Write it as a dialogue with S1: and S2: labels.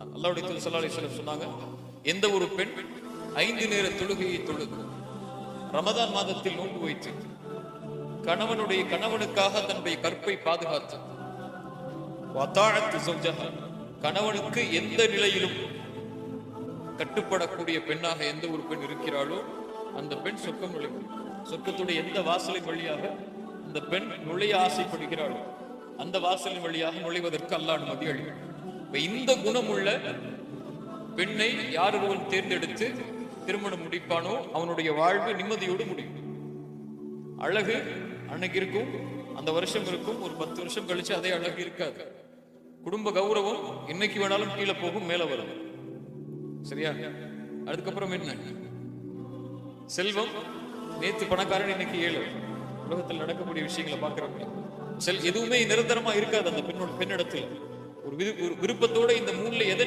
S1: அல்லாஹ்வுடைய தூதர் ஸல்லல்லாஹு அலைஹி வஸல்லம் சொன்னாங்க, எந்த ஒரு பெண் 5 நேர தொழுகையை தொழுது ரமதான் மாதத்தில் நோன்பு வைத்து கணவனுக்காக தன்னுடைய கற்பை பாதுகாத்து வதாஅத் ஸௌஜஹா கணவனுக்கு எந்த நிலையிலும் கட்டுப்படக்கூடிய பெண்ணாக எந்த ஒரு பெண் இருக்கிறாளோ அந்த பெண் சொர்க்கம் நுழையும். சொர்க்கத்துடைய எந்த வாசலின் வழியாக அந்த பெண் நுழைய ஆசைப்படுகிறாளோ அந்த வாசலின் வழியாக நுழைவதற்கு அல்லாஹ் அனுமதி அளிக்கும். இந்த குணமுள்ள பெண்ணை யார் ஒருவன் தேர்ந்தெடுத்து திருமணம் முடிப்பானோ அவனுடைய வாழ்வு நிம்மதியோடு முடியும். அழகு அன்னைக்கு இருக்கும், அந்த வருஷம் இருக்கும், ஒரு 10 வருஷம் கழிச்சு அதே அழகு இருக்காது. குடும்ப கௌரவம் இன்னைக்கு வேணாலும் கீழே போகும், மேல வரும். சரியா? அதுக்கப்புறம் என்ன? செல்வம் நேத்து பணக்காரன் இன்னைக்கு ஏழை. உலகத்தில் நடக்கக்கூடிய விஷயங்களை பார்க்கிறோம். எதுவுமே நிரந்தரமா இருக்காது அந்த பெண்ணிடத்தில். ஒரு விருப்பத்தோட இந்த மூணுல எதை